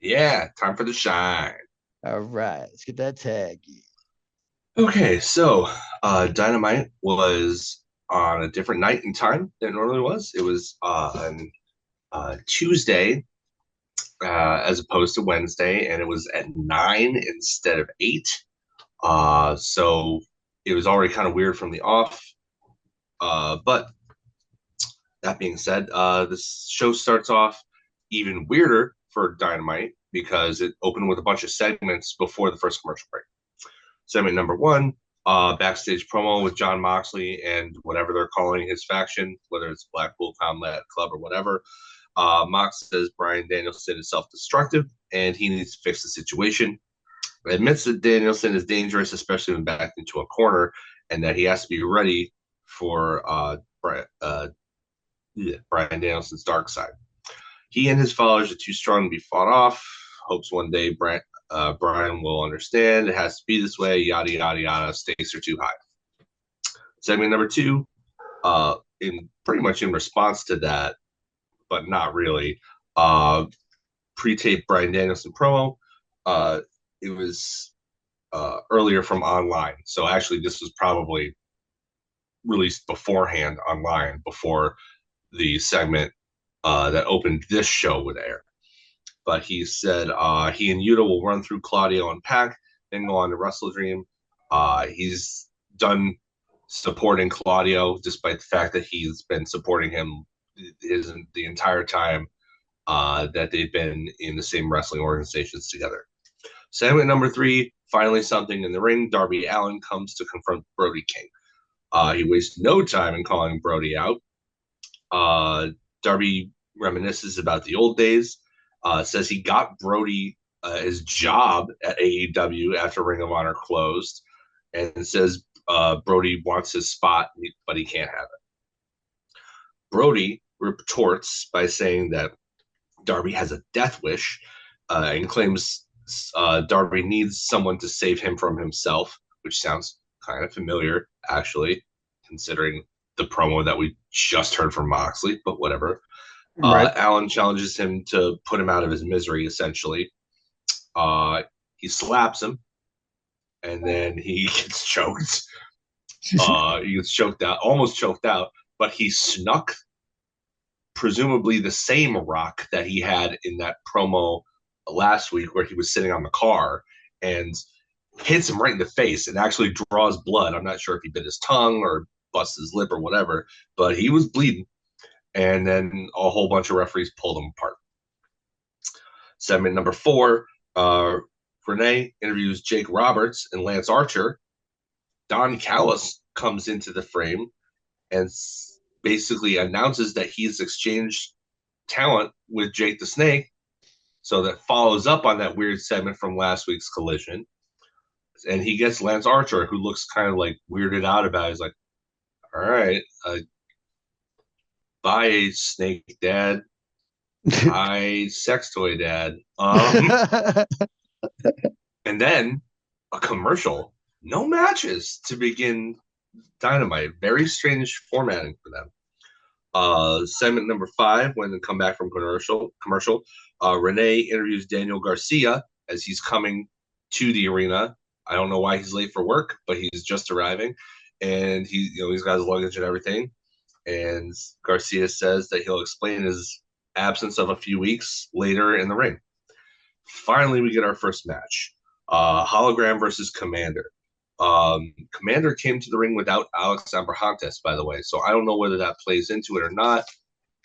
Yeah, time for the shine. All right, let's get that tag. Okay, so Dynamite was on a different night and time than it normally was. It was on Tuesday as opposed to Wednesday, and it was at 9 instead of 8. So it was already kind of weird from the off. But that being said, this show starts off even weirder for Dynamite because it opened with a bunch of segments before the first commercial break. Segment number one, backstage promo with John Moxley and whatever they're calling his faction, whether it's Blackpool Combat Club or whatever. Mox says Brian Danielson is self-destructive and he needs to fix the situation. Admits that Danielson is dangerous, especially when backed into a corner, and that he has to be ready for Brian Danielson's dark side. He and his followers are too strong to be fought off. Hopes one day Brian will understand. It has to be this way. Yada yada yada. Stakes are too high. Segment number two, in pretty much in response to that, but not really. Uh, Pre-tape Brian Danielson promo. It was earlier from online, so actually this was probably released beforehand online before the segment that opened this show would air. But he said he and Yuta will run through Claudio and Pac, then go on to Wrestle Dream. He's done supporting Claudio, despite the fact that he's been supporting him the entire time that they've been in the same wrestling organizations together. Segment number three, finally something in the ring. Darby Allin comes to confront Brody King. He wastes no time in calling Brody out. Uh, Darby reminisces about the old days, says he got Brody his job at AEW after Ring of Honor closed, and says Brody wants his spot, but he can't have it. Brody retorts by saying that Darby has a death wish and claims Darby needs someone to save him from himself, which sounds kind of familiar, actually, considering the promo that we just heard from Moxley, but whatever. Right. Allen challenges him to put him out of his misery, essentially. He slaps him, and then he gets choked. He gets choked out, almost choked out, but he snuck, presumably, the same rock that he had in that promo last week where he was sitting on the car and hits him right in the face and actually draws blood. I'm not sure if he bit his tongue or busted his lip or whatever, but he was bleeding. And then a whole bunch of referees pulled him apart. Segment number four, Renee interviews Jake Roberts and Lance Archer. Don Callis comes into the frame and basically announces that he's exchanged talent with Jake the Snake. So that follows up on that weird segment from last week's collision. And he gets Lance Archer, who looks kind of like weirded out about it. He's like, all right, bye, Snake Dad. Hi, sex toy dad. And then a commercial, no matches to begin Dynamite. Very strange formatting for them. Segment number five, when they come back from commercial, Renee interviews Daniel Garcia as he's coming to the arena. I don't know why he's late for work, but he's just arriving, and he's got his luggage and everything. And Garcia says that he'll explain his absence of a few weeks later in the ring. Finally, we get our first match: Hologram versus Commander. Commander came to the ring without Alex Abrahantes, by the way, so I don't know whether that plays into it or not.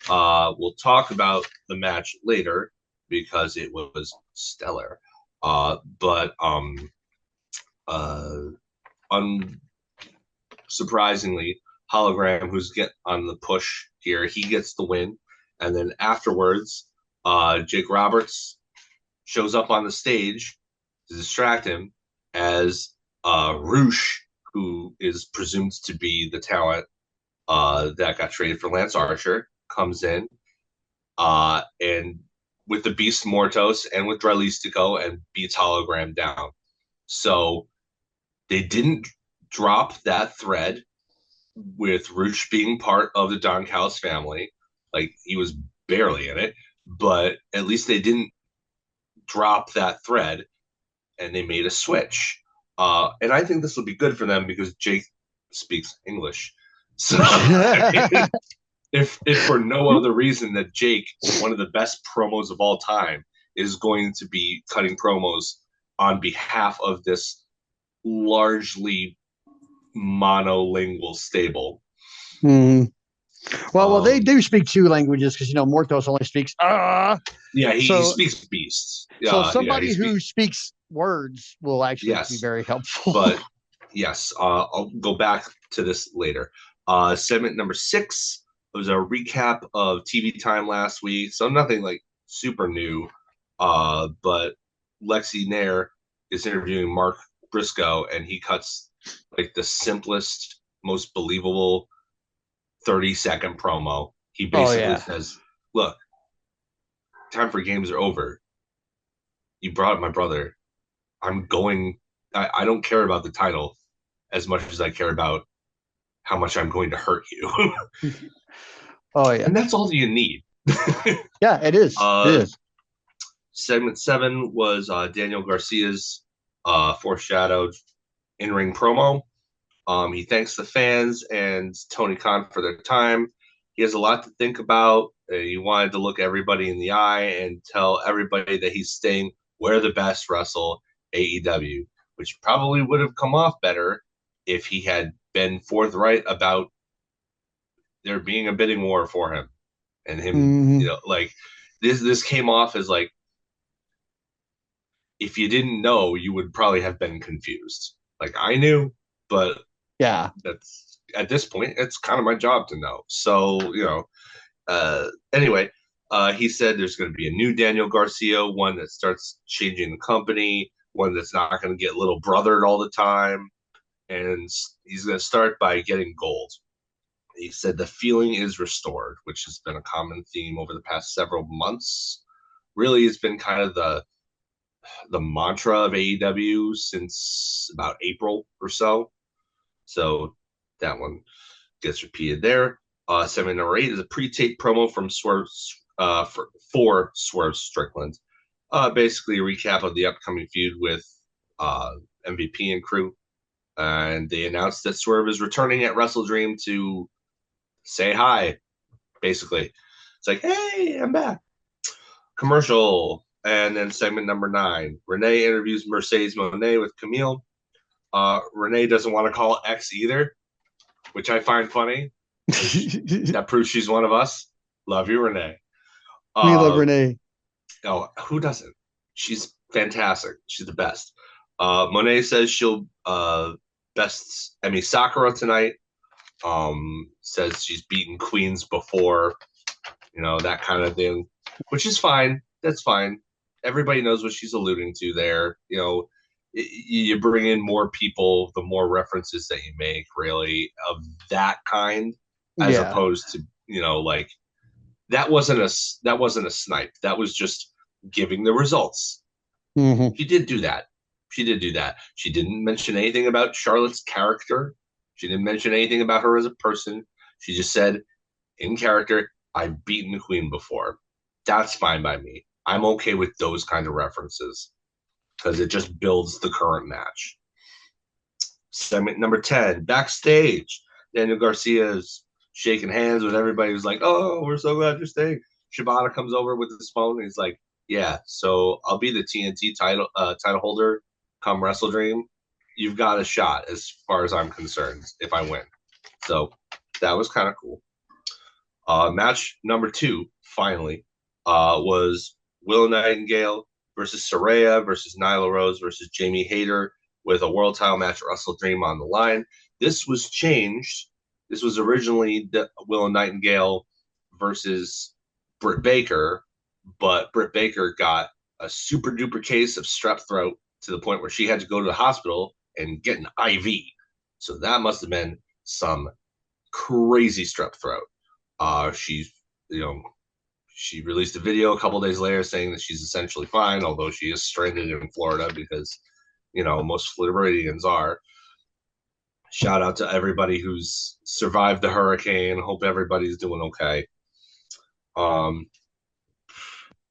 We'll talk about the match later because it was stellar. But uh, unsurprisingly, Hologram, who's get on the push here, he gets the win, and then afterwards, Jake Roberts shows up on the stage to distract him as Roosh, who is presumed to be the talent that got traded for Lance Archer, comes in and with the Beast Mortos and with Dralistico and beats Hologram down. So they didn't drop that thread with Roosh being part of the Don Callis family. Like he was barely in it, but at least they didn't drop that thread, and they made a switch. And I think this will be good for them because Jake speaks English. So I mean, if for no other reason that Jake, one of the best promos of all time, is going to be cutting promos on behalf of this largely monolingual stable. Mhm. Well, they Um, do speak two languages because Mortos only speaks yeah, he so speaks beast. Yeah, he somebody who speaks. speaks words will actually be Yes, very helpful. but yes, I'll go back to this later. Segment number 6 was a recap of TV time last week, so nothing like super new. But Lexi Nair is interviewing Mark Briscoe, and he cuts like the simplest, most believable 30-second promo. He Oh basically yeah. says, "Look, time for games are over. You brought up my brother. I'm going. I don't care about the title as much as I care about how much I'm going to hurt you." Oh yeah. And that's all you need. Yeah, it is. It uh, is. Segment 7 was Daniel Garcia's foreshadowed in-ring promo. He thanks the fans and Tony Khan for their time. He has a lot to think about. He wanted to look everybody in the eye and tell everybody that he's staying where the best wrestle AEW, which probably would have come off better if he had been forthright about there being a bidding war for him and him, Hmm. like this came off as like if you didn't know, you would probably have been confused. Like I knew, but Yeah. that's at this point, it's kind of my job to know. So, anyway, he said there's going to be a new Daniel Garcia, one that starts changing the company, one that's not going to get little brothered all the time. And he's going to start by getting gold. He said the feeling is restored, which has been a common theme over the past several months. Really, it's been kind of the mantra of AEW since about April or so. So that one gets repeated there. Segment number 8 is a pre-tape promo from Swerve for Swerve Strickland. Basically, a recap of the upcoming feud with MVP and crew. And they announced that Swerve is returning at Wrestle Dream to say hi. Basically, it's like, hey, I'm back. Commercial. And then segment number 9, Renee interviews Mercedes Monet with Camille. Renee doesn't want to call X either, which I find funny. We That proves she's one of us. Love you, Renee. love Uh, Renee. oh, who doesn't? She's fantastic. She's the best. Monet says she'll best Emi Sakura tonight. Says she's beaten queens before, that kind of thing, which is fine. That's fine. Everybody knows what she's alluding to there. You bring in more people, the more references that you make, really, of that kind, as Yeah. opposed to, like that wasn't a snipe. That was just giving the results. Hmm. She did do that. She did do that. She didn't mention anything about Charlotte's character. She didn't mention anything about her as a person. She just said, in character, I've beaten the queen before. That's fine by me. I'm okay with those kind of references because it just builds the current match. Segment number 10, backstage. Daniel Garcia is shaking hands with everybody who's like, oh, we're so glad you're staying. Shibata comes over with his phone and he's like, yeah, so I'll be the TNT title holder come Wrestle Dream. You've got a shot as far as I'm concerned if I win. So that was kind of cool. Match number 2, finally, was Will Nightingale versus Saraya versus Nyla Rose versus Jamie Hayter with a world title match Wrestle Dream on the line. This was changed. This was originally Will Nightingale versus Britt Baker, but Britt Baker got a super duper case of strep throat to the point where she had to go to the hospital and get an IV. So that must have been some crazy strep throat. She's, she released a video a couple days later saying that she's essentially fine, although she is stranded in Florida because, most Floridians are. Shout out to everybody who's survived the hurricane. Hope everybody's doing okay.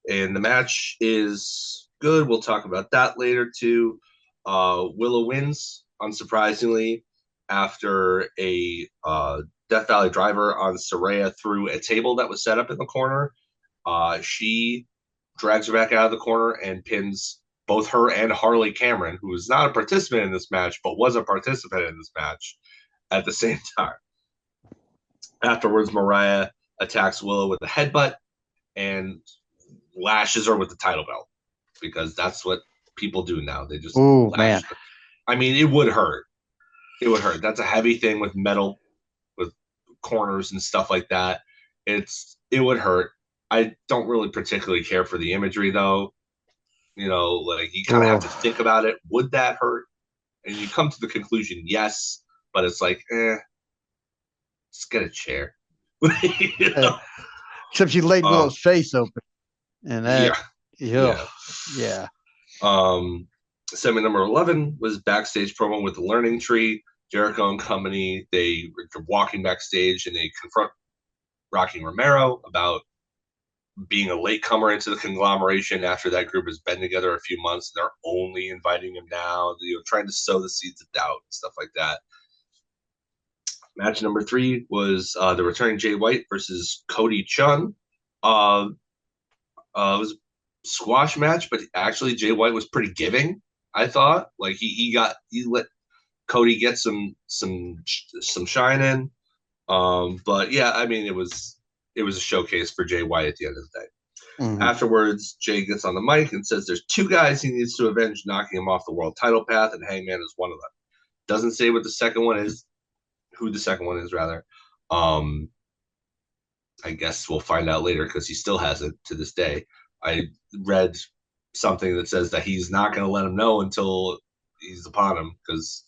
And the match is good. We'll talk about that later too. Willow wins, unsurprisingly, after a Death Valley driver on Soraya through a table that was set up in the corner. She drags her back out of the corner and pins both her and Harley Cameron, who was not a participant in this match, but was a participant in this match at the same time. Afterwards, Mariah attacks Willow with a headbutt and lashes her with the title belt because that's what people do now. They just Oh man. I mean, it would hurt. It would hurt. That's a heavy thing with metal, with corners and stuff like that. It would hurt. I don't really particularly care for the imagery though. You know, like you kind of have to think about it. Would that hurt? And you come to the conclusion, yes, but it's like, just get a chair. You know? Except she laid Willow's face open. And that, yeah. Segment number 11 was backstage promo with the Learning Tree. Jericho and company, they were walking backstage and they confront Rocky Romero about being a latecomer into the conglomeration after that group has been together a few months. They're only inviting him now, trying to sow the seeds of doubt and stuff like that. Match number 3 was the returning Jay White versus Cody Chun. It was a squash match, but actually Jay White was pretty giving. I thought like he let Cody get some shine in. But yeah, I mean it was a showcase for Jay White at the end of the day. Mm-hmm. Afterwards, Jay gets on the mic and says there's 2 guys he needs to avenge, knocking him off the world title path, and Hangman is one of them. Doesn't say what the second one is, who the second one is rather. I guess we'll find out later because he still hasn't to this day. I read something that says that he's not going to let him know until he's upon him because,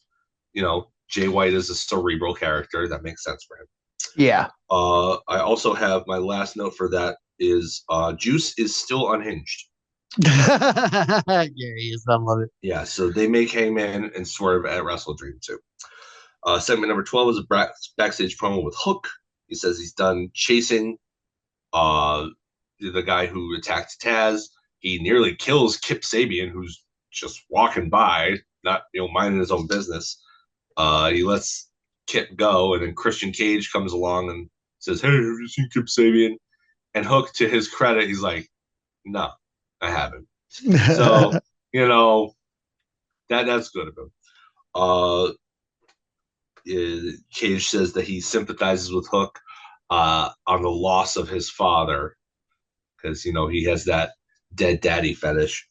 Jay White is a cerebral character. That makes sense for him. Yeah. I also have my last note for that is Juice is still unhinged. Yeah, he is. I love it. Yeah, so they make Hangman and Swerve at Wrestle Dream too. Segment number 12 is a backstage promo with Hook. He says he's done chasing the guy who attacked Taz. He nearly kills Kip Sabian, who's just walking by, not minding his own business. He lets Kip go, and then Christian Cage comes along and says, "Hey, have you seen Kip Sabian?" And Hook, to his credit, he's like, "No, I haven't." So that's good of him. Cage says that he sympathizes with Hook on the loss of his father because he has that dead daddy fetish.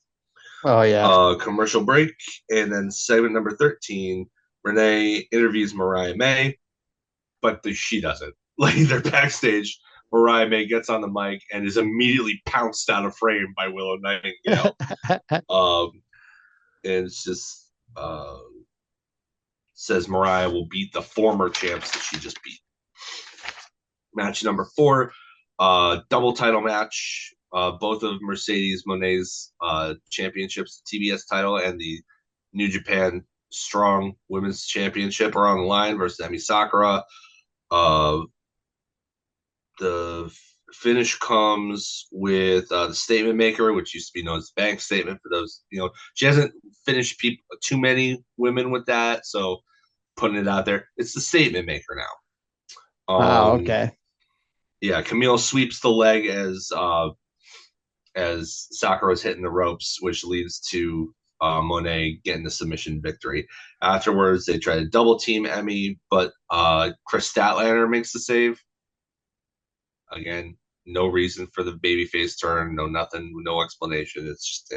Oh yeah. Commercial break, and then segment number 13, Renee interviews Mariah May, but she doesn't. Like they're backstage. Mariah May gets on the mic and is immediately pounced out of frame by Willow Nightingale. And it's just says Mariah will beat the former champs that she just beat. Match number 4, double title match. Both of Mercedes Monet's championships, the TBS title and the New Japan Strong Women's Championship are on the line versus Emi Sakura. The finish comes with the statement maker, which used to be known as bank statement for those. She hasn't finished too many women with that, so putting it out there, it's the statement maker now. Okay. Yeah, Camille sweeps the leg as Sakura's hitting the ropes, which leads to Monet getting the submission victory. Afterwards, they try to double team Emi, but Chris Statlander makes the save. Again, no reason for the babyface turn, no nothing, no explanation. It's just,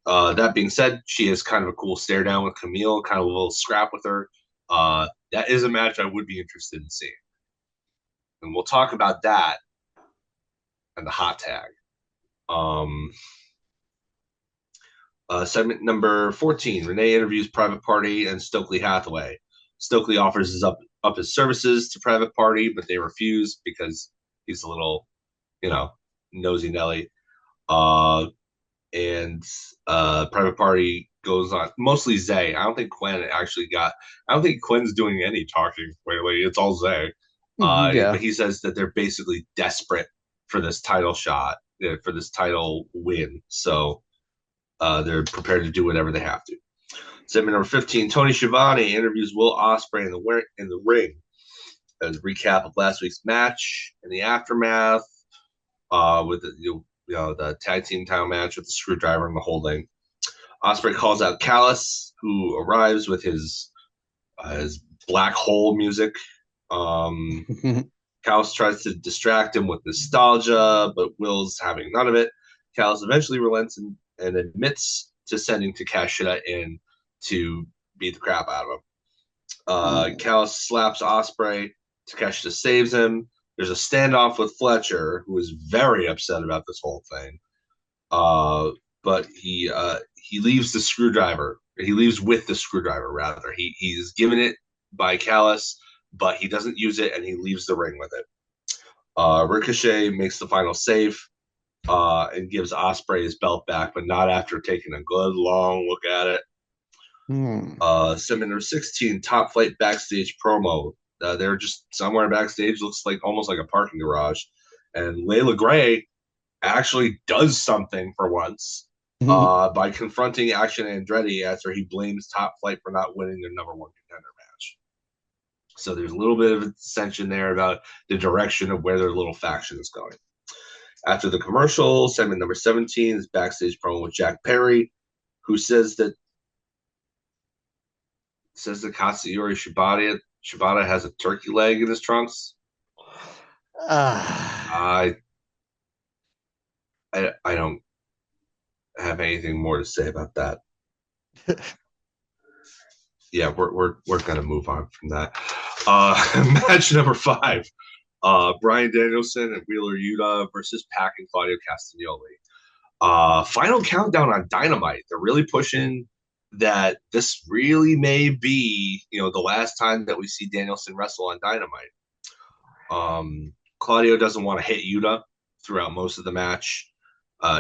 that being said, she has kind of a cool stare down with Camille, kind of a little scrap with her. That is a match I would be interested in seeing. And we'll talk about that and the hot tag. Segment number 14, Renee interviews Private Party and Stokely Hathaway. Stokely offers up his services to Private Party, but they refuse because he's a little, nosy Nelly. And Private Party goes on, mostly Zay. I don't think Quinn's doing any talking lately. It's all Zay. But he says that they're basically desperate for this title shot, for this title win. So they're prepared to do whatever they have to. Segment number 15, Tony Schiavone interviews Will Ospreay in the ring as a recap of last week's match and the aftermath with the tag team title match with the screwdriver and the whole thing. Ospreay calls out Callis, who arrives with his black hole music. Callis tries to distract him with nostalgia, but Will's having none of it. Callis eventually relents and admits to sending Takeshita in to beat the crap out of him. Callis slaps Ospreay. Takeshita saves him. There's a standoff with Fletcher, who is very upset about this whole thing. But he leaves the screwdriver. He leaves with the screwdriver, rather. He's given it by Callis, but he doesn't use it, and he leaves the ring with it. Ricochet makes the final save and gives Ospreay his belt back, but not after taking a good long look at it. Segment number 16, Top Flight backstage promo. They're just somewhere backstage, looks like almost like a parking garage, and Layla Gray actually does something for once by confronting Action Andretti after he blames Top Flight for not winning their number one contender match. So there's a little bit of dissension there about the direction of where their little faction is going. After the commercial, segment number 17 is backstage promo with Jack Perry, who says that Katsuyori Shibata has a turkey leg in his trunks. I don't have anything more to say about that. Yeah, we're gonna move on from that. Match number 5. Bryan Danielson and Wheeler Yuta versus Pac and Claudio Castagnoli. Final countdown on Dynamite. They're really pushing that this really may be, the last time that we see Danielson wrestle on Dynamite. Claudio doesn't want to hit Yuta throughout most of the match.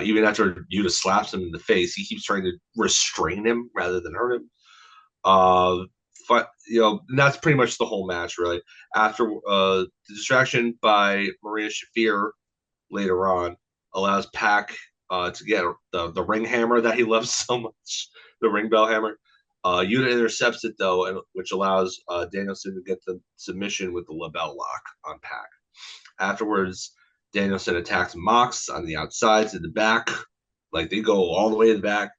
Even after Yuta slaps him in the face, he keeps trying to restrain him rather than hurt him. That's pretty much the whole match, really. After the distraction by Maria Shafir later on allows Pac to get the ring hammer that he loves so much, the ring bell hammer. Yuta intercepts it, though, which allows Danielson to get the submission with the label lock on Pac. Afterwards, Danielson attacks Mox on the outside to the back. Like, they go all the way to the back.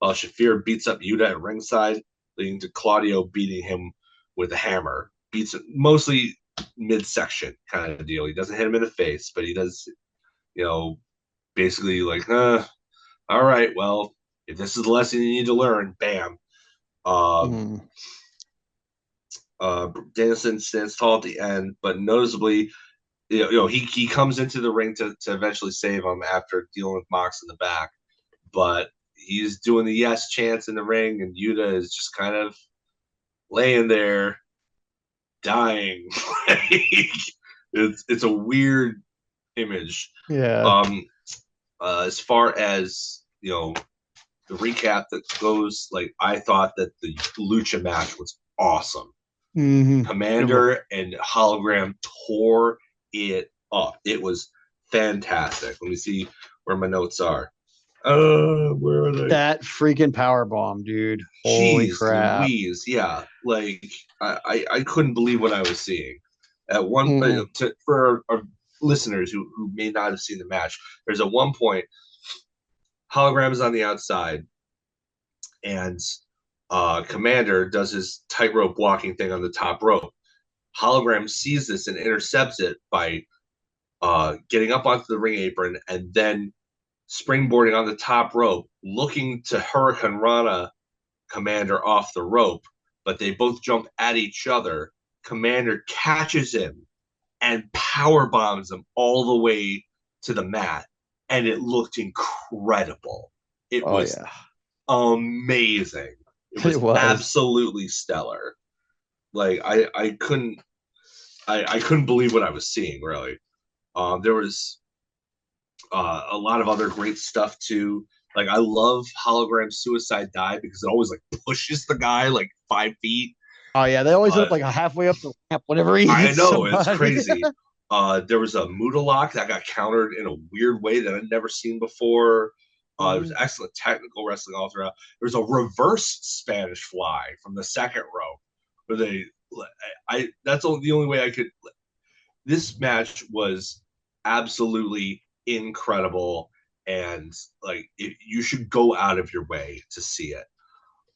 Shafir beats up Yuta at ringside, leading to Claudio beating him with a hammer. Beats it mostly midsection kind of deal. He doesn't hit him in the face, but he does, basically like, all right, well, if this is the lesson you need to learn, bam. Danielson stands tall at the end, but noticeably, he comes into the ring to eventually save him after dealing with Mox in the back, but he's doing the yes chants in the ring, and Yuta is just kind of laying there, dying. It's a weird image. Yeah. As far as the recap that goes, like, I thought that the Lucha match was awesome. Commander and Hologram tore it up. It was fantastic. Let me see where my notes are. Where are they? That freaking power bomb, dude. Holy crap. Louise. Yeah. Like, I couldn't believe what I was seeing. At one point, for our listeners who may not have seen the match, there's at one point, Hologram is on the outside, and Commander does his tightrope walking thing on the top rope. Hologram sees this and intercepts it by getting up onto the ring apron and then springboarding on the top rope, looking to Hurricane Rana Commander off the rope, but they both jump at each other. Commander catches him and power bombs him all the way to the mat, and it looked incredible. It was amazing. It was absolutely stellar. Like, I couldn't believe what I was seeing, really. There was a lot of other great stuff too. Like, I love Hologram Suicide Dive because it always like pushes the guy like 5 feet. Oh yeah, they always end up like halfway up the ramp whenever he hits somebody. It's crazy. There was a Muda lock that got countered in a weird way that I'd never seen before. There was excellent technical wrestling all throughout. There was a reverse Spanish fly from the second row where that's the only way I could. This match was absolutely incredible, and you should go out of your way to see it.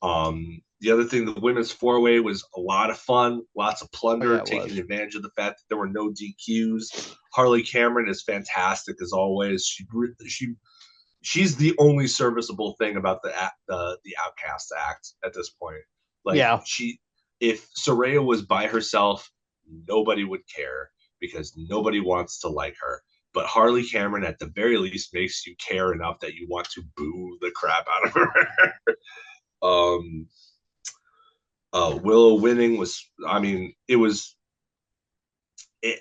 The other thing, the women's four-way was a lot of fun, lots of Oh plunder, yeah, it taking was. advantage of the fact that there were no DQs. Harley Cameron is fantastic as always. She's the only serviceable thing about the Outcast act at this point. Like Yeah. if Soraya was by herself, nobody would care because nobody wants to like her. But Harley Cameron, at the very least, makes you care enough that you want to boo the crap out of her. um, Willow winning was, I mean, it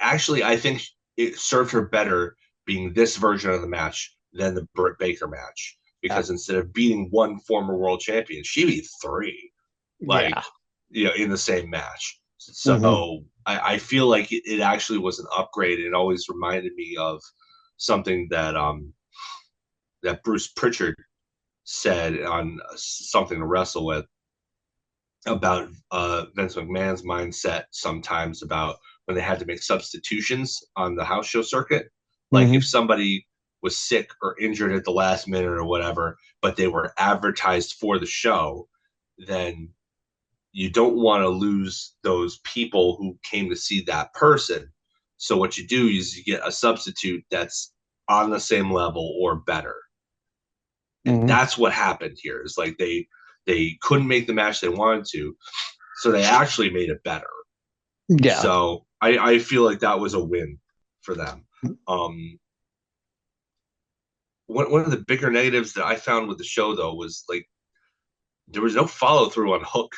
actually, I think it served her better being this version of the match than the Britt Baker match Yeah. because instead of beating one former world champion, she beat three, like, Yeah. in the same match. Hmm. So I feel like it actually was an upgrade. It always reminded me of something that Bruce Pritchard said on something to wrestle with about Vince McMahon's mindset sometimes about when they had to make substitutions on the house show circuit. Like if Hmm. somebody was sick or injured at the last minute or whatever, but they were advertised for the show, then you don't want to lose those people who came to see that person. So what you do is you get a substitute that's on the same level or better. And Hmm. that's what happened here. Is like they couldn't make the match they wanted to, so they actually made it better. Yeah. So I feel like that was a win for them. Um, one of the bigger negatives that I found with the show though was like there was no follow through on Hook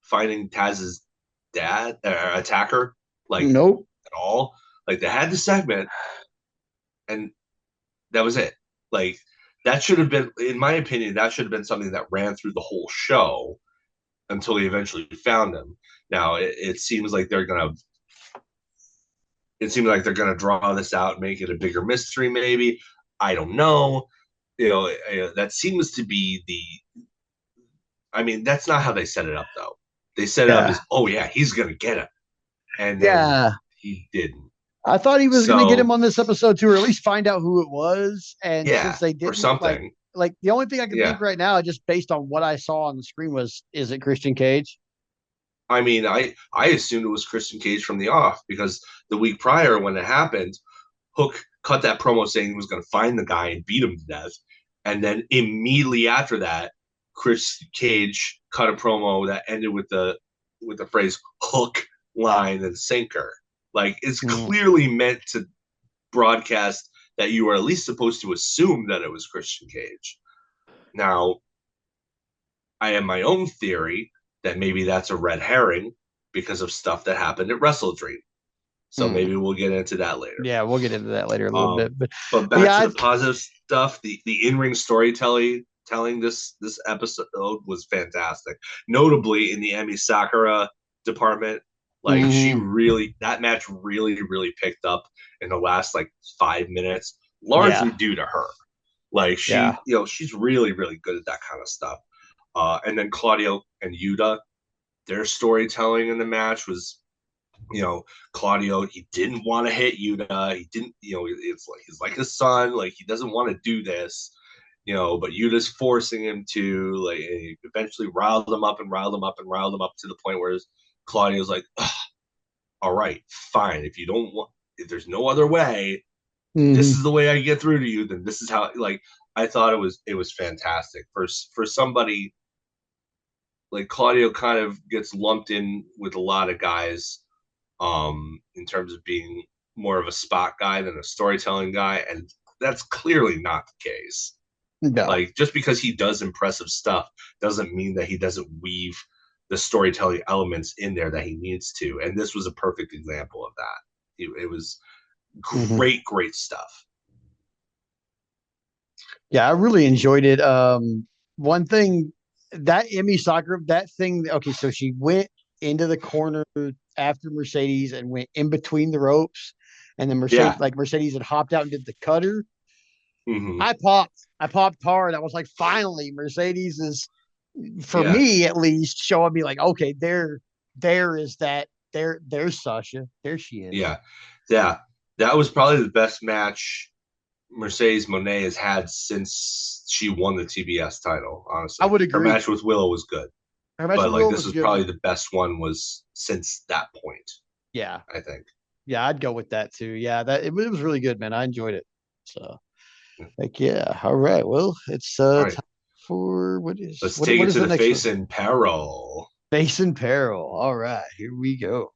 finding Taz's dad attacker like Nope. at all. Like they had the segment and that was it. Like that should have been, in my opinion, that should have been something that ran through the whole show until he eventually found him. Now it seems like they're gonna draw this out and make it a bigger mystery. Maybe I don't know. That seems to be the. I mean, that's not how they set it up though. They set it up Yeah. as, oh yeah, he's gonna get him, and then Yeah. he didn't. I thought he was going to get him So on this episode too, or at least find out who it was. And since yeah, they or didn't, something. like the only thing I can Yeah, think right now, just based on what I saw on the screen, was is it Christian Cage? I mean, I assumed it was Christian Cage from the off because the week prior when it happened, Hook cut that promo saying he was going to find the guy and beat him to death, and then immediately after that, Chris Cage cut a promo that ended with the phrase "hook, line, and sinker." Like it's Mm. clearly meant to broadcast that you are at least supposed to assume that it was Christian Cage. Now, I have my own theory that maybe that's a red herring because of stuff that happened at Wrestle Dream. So Mm. maybe we'll get into that later. Yeah, we'll get into that later a little Um, bit, but but back yeah, to the positive stuff. The in ring storytelling telling this episode was fantastic. Notably in the Emi Sakura department, like she mhm. really that match really picked up in the last like 5 minutes, largely Yeah, due to her. Like yeah, she's really good at that kind of stuff. And then Claudio and Yuta, their storytelling in the match was Claudio, he didn't want to hit Yuta. He didn't, it's like he's like his son, like he doesn't want to do this, but Yuta's forcing him to, like, and he eventually riled him up and riled him up and riled him up to the point where Claudio's like, all right, fine. If there's no other way, this hmm, is the way I get through to you, then this is how, like, I thought it was fantastic for somebody like Claudio kind of gets lumped in with a lot of guys in terms of being more of a spot guy than a storytelling guy, and that's clearly not the case. no, Like just because he does impressive stuff doesn't mean that he doesn't weave the storytelling elements in there that he needs to, and this was a perfect example of that. It was hmm, great stuff. yeah, I really enjoyed it. One thing that Emmy soccer that thing. Okay, so she went into the corner after Mercedes and went in between the ropes, and then Yeah. Mercedes had hopped out and did the cutter. Hmm. I popped. I popped hard. I was like, finally, Mercedes is, for Yeah, me at least, showing me like, okay, there is that there's Sasha. There she is. yeah, yeah. That was probably the best match Mercedes Monet has had since she won the TBS title. I Honestly, would her agree. match with Willow was good, Her match but with like Will this was a was good probably one. the best one was since that point. Yeah, I think. yeah, I'd go with that too. Yeah, it was really good, man. I enjoyed it. So, like, yeah. All right. Well, it's All right, time for let's take what it is to the the next face one? in peril. Face in Peril. All right, here we go.